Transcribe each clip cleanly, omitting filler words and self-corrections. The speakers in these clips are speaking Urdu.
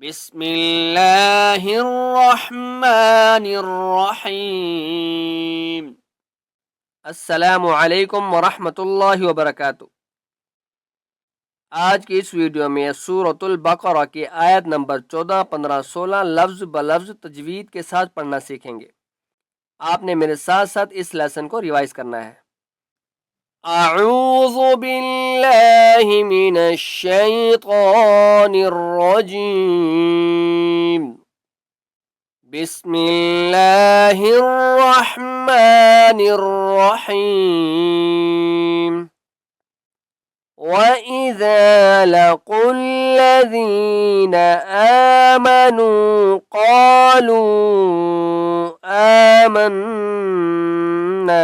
بسم اللہ الرحمن الرحیم۔ السلام علیکم ورحمۃ اللہ وبرکاتہ۔ آج کی اس ویڈیو میں سورۃ البقرہ کی آیت نمبر 14، 15، 16 لفظ بلفظ تجوید کے ساتھ پڑھنا سیکھیں گے۔ آپ نے میرے ساتھ ساتھ اس لیسن کو ریوائز کرنا ہے۔ اعوذ باللہ من الشیطان الرجیم، بسم اللہ الرحمن الرحیم۔ وَإِذَا لَقُوا الَّذِينَ آمَنُوا قَالُوا آمَنَّا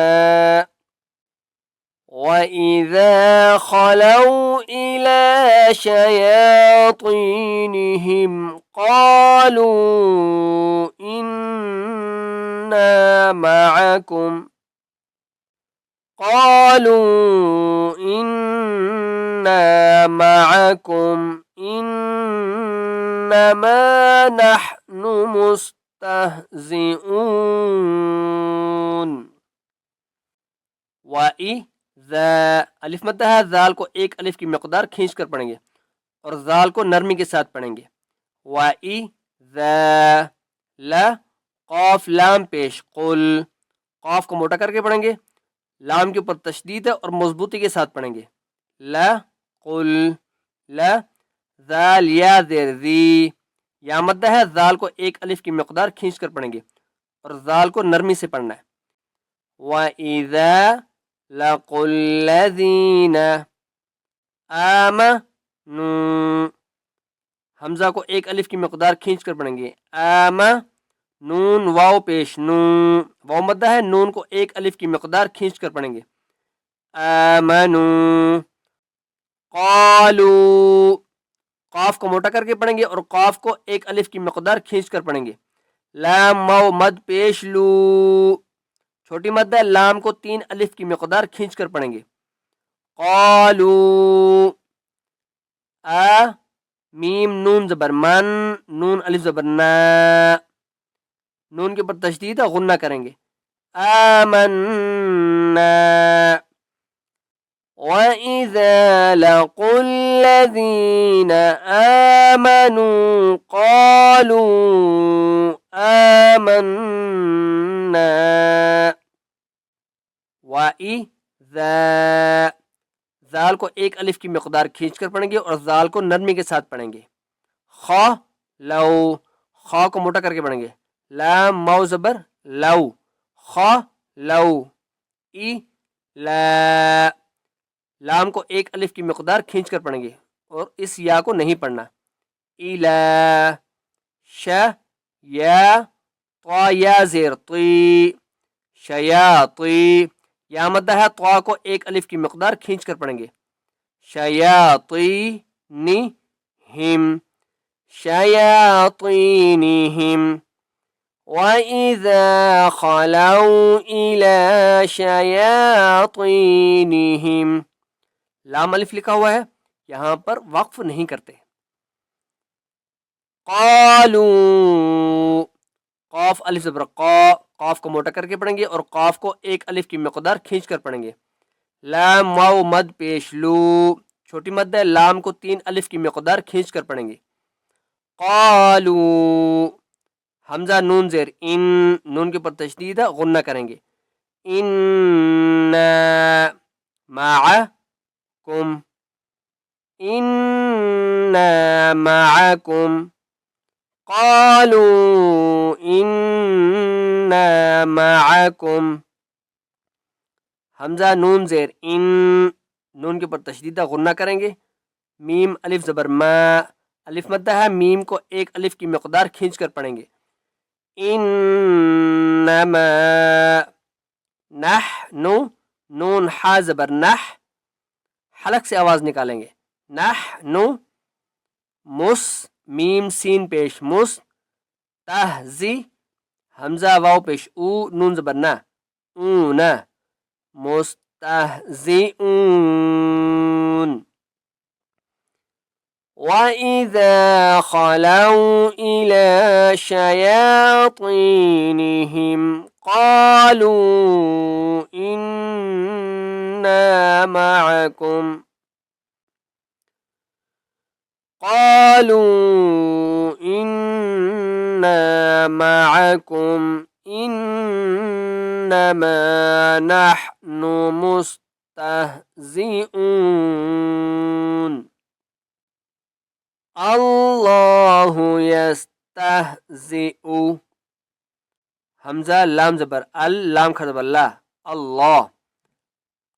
وَإِذَا خَلَوْا إِلَى شَيَاطِينِهِمْ قَالُوا إِنَّا مَعَكُمْ إِنَّمَا نَحْنُ مُسْتَهْزِئُونَ۔ وَإِذَا الف مدہ ہے، ذال کو ایک الف کی مقدار کھینچ کر پڑھیں گے اور ذال کو نرمی کے ساتھ پڑھیں گے۔ وَإِذَا لا قاف لام پیش، قل قاف کو موٹا کر کے پڑھیں گے، لام کے اوپر تشدید ہے اور مضبوطی کے ساتھ پڑھیں گے۔ لا قل لا، ذال یا زیر ذی، یا مدہ ہے، ذال کو ایک الف کی مقدار کھینچ کر پڑھیں گے اور ذال کو نرمی سے پڑھنا ہے۔ وَإِذَا لَقُوا الَّذِينَ آمَنُوا، حمزہ کو ایک الف کی مقدار کھینچ کر پڑھیں گے۔ نون واو پیش، واو مدہ ہے، نون کو ایک الف کی مقدار کھینچ کر پڑھیں گے۔ آمنوا قالوا، قاف کو موٹا کر کے پڑھیں گے اور قاف کو ایک الف کی مقدار کھینچ کر پڑھیں گے۔ لام واو مد پیش لو، چھوٹی مد ہے، لام کو تین الف کی مقدار کھینچ کر پڑھیں گے۔ قالوا میم نون زبر من، نون الف زبر نا، نون کے اوپر تشدید ہے، غنہ کریں گے۔ آمنا وَإِذَا لَقُوا الَّذِينَ آمَنُوا قَالُوا آمَنَّا وَإِذَا، ذال کو ایک الف کی مقدار کھینچ کر پڑھیں گے اور ذال کو نرمی کے ساتھ پڑھیں گے۔ خا لو، خا کو موٹا کر کے پڑھیں گے۔ لام مو زبر لو، خا لو۔ ای لا، لام کو ایک الف کی مقدار کھینچ کر پڑھیں گے اور اس یا کو نہیں پڑھنا۔ ایلا ش یا طا یا زیر طی، شیاطی، یا مدہ ہے، طا کو ایک الف کی مقدار کھینچ کر پڑھیں گے۔ شیاطینہم، شیاطینہم۔ وَإِذَا خَلَوْا إِلَى شَيَاطِينِهِمْ، لام الف لکھا ہوا ہے، یہاں پر وقف نہیں کرتے۔ قالوا، قاف الف زبر قا، قاف کو موٹا کر کے پڑھیں گے اور قاف کو ایک الف کی مقدار کھینچ کر پڑھیں گے۔ لام واو مد پیش لو، چھوٹی مد ہے، لام کو تین الف کی مقدار کھینچ کر پڑھیں گے۔ قالوا، حمزہ نون زیر ان، نون کے اوپر تشدید ہے، غنہ کریں گے۔ انا معکم، انا معکم۔ قالوا انا معکم، حمزہ نون زیر ان، نون کے اوپر تشدید ہے، غنہ کریں گے۔ میم الف زبر ما، الف مدہ ہے، میم کو ایک الف کی مقدار کھینچ کر پڑھیں گے۔ انما نحن، نون حا زبر نح، حلق سے آواز نکالیں گے۔ نحن مس، میم سین پیش مس، تہزی، حمزہ واو پیش او، نون زبر نا، اونا، مستہزئون۔ وَإِذَا خَلَوْا إِلَى شَيَاطِينِهِمْ قَالُوا إِنَّا مَعَكُمْ إِنَّمَا نَحْنُ مُسْتَهْزِئُونَ اللہ یستہزئ، حمزہ لام زبر لام کھڑا زبر اللہ، اللہ،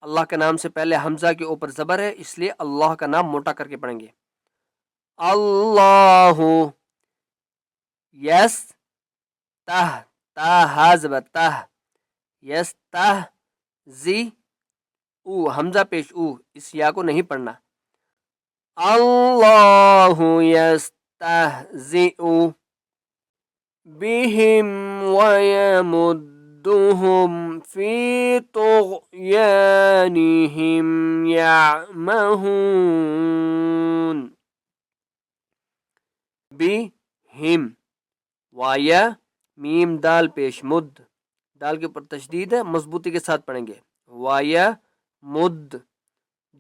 اللہ کے نام سے پہلے حمزہ کے اوپر زبر ہے، اس لیے اللہ کا نام موٹا کر کے پڑھیں گے۔ اللہ یس تہ، ہا زبر تہ، یس تہ زی او، حمزہ پیش او، اس یا کو نہیں پڑھنا۔ اللہ یستہزئ بہم ویمدہم فی طغیانہم یعمہون، بہم وایا میم دال پیش مد، دال کے اوپر تشدید ہے، مضبوطی کے ساتھ پڑھیں گے، وایا مد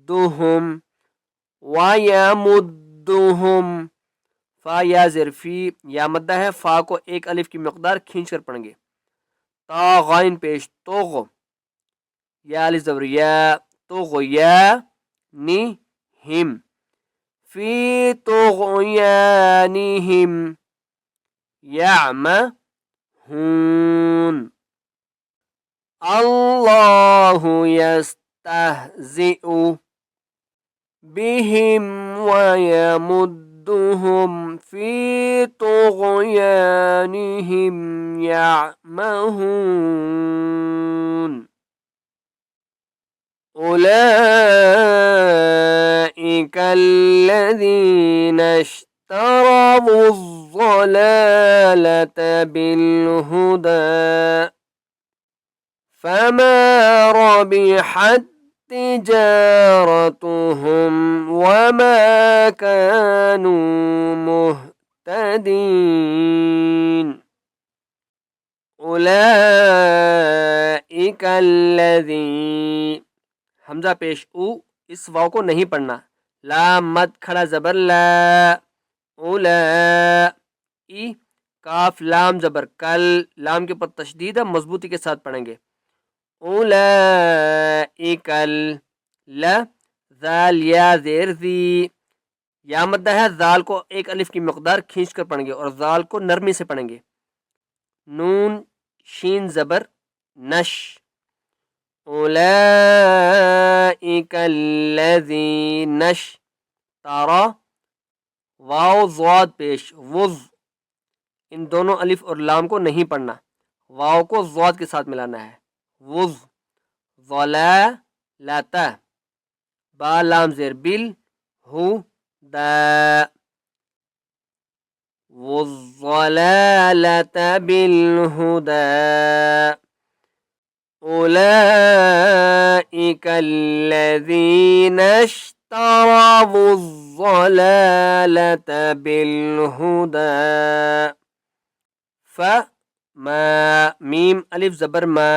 دہم، وَيَمُدُّهُمْ، فا یا ظرفی یا مدہ ہے، فا کو ایک الف کی مقدار کھینچ کر پڑھیں گے۔ تا غائن پیش توغ، یا الف زبر یا، طغیانہم، فی طغیانہم یعمہون، اللہ یستہزئ بہم ویمدہم فی طغیانہم یعمہون، اولئک الذین اشتروا الضلالۃ بالہدی فما ربحت تجارتهم وما كانوا مهتدين، اولئک الذین، حمزہ پیش او، اس واو کو نہیں پڑھنا، لام مد کھڑا زبر لا، اولا، ای کاف لام زبر کل، لام کے پر تشدید ہے، مضبوطی کے ساتھ پڑھیں گے۔ اولئک ل، ذال یا زیر ذی، یا مدہ ہے، ذال کو ایک الف کی مقدار کھینچ کر پڑھیں گے اور ذال کو نرمی سے پڑھیں گے۔ نون شین زبر نش، اولئک الذین اشتروا، واو ضاد پیش وز، ان دونوں الف اور لام کو نہیں پڑھنا، واو کو ضاد کے ساتھ ملانا ہے، وز، ضلالۃ، با لام زیر بل، ہو دا، والضلالۃ بالہدی، اولئک الذین اشتروا الضلالۃ بالہدی، فما، میم الف زبر ما،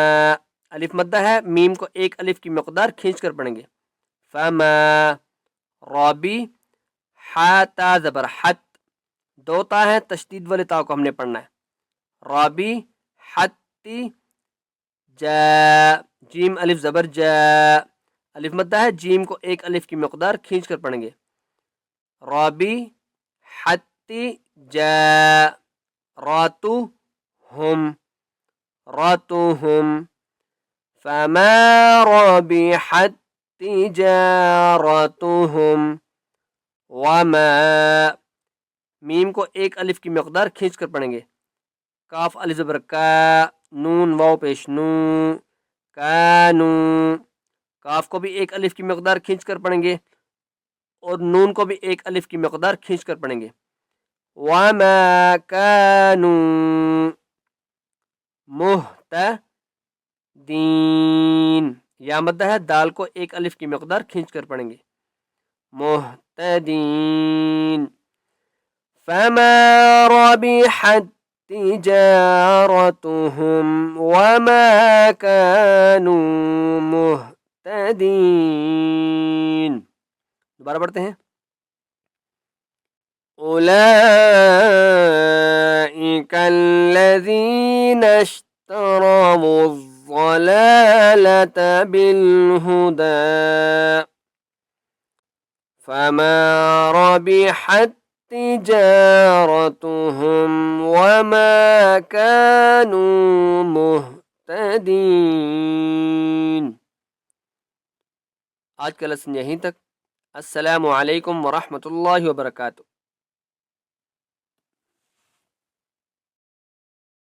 الف مدہ ہے، میم کو ایک الف کی مقدار کھینچ کر پڑھیں گے۔ فما، رابی، حا تا زبر حت، دو تا ہے، تشدید والے تا کو ہم نے پڑھنا ہے، رابی حتی، جا، جیم الف زبر جا، الف مدہ ہے، جیم کو ایک الف کی مقدار کھینچ کر پڑھیں گے، رابی حتی جا، راتو ہم، راتوہم، فما ربحت تجارتهم وما، میم کو ایک الف کی مقدار کھینچ کر پڑھیں گے، کاف الف زبر کا، نون واو پیش نو، کانو، کاف کو بھی ایک الف کی مقدار کھینچ کر پڑھیں گے اور نون کو بھی ایک الف کی مقدار کھینچ کر پڑھیں گے، وما کانو مہتدین، یا مدہ ہے، دال کو ایک الف کی مقدار کھینچ کر پڑھیں گے، مهتدين فما ربحت تجارتهم وما كانوا مهتدين. دوبارہ پڑھتے ہیں. أولئك الذين اشتروا الضلالة بالهدى فما ربحت تجارتهم وما كانوا مهتدين. آج کا لیسن یہیں تک. السلام علیکم ورحمۃ اللہ وبرکاتہ.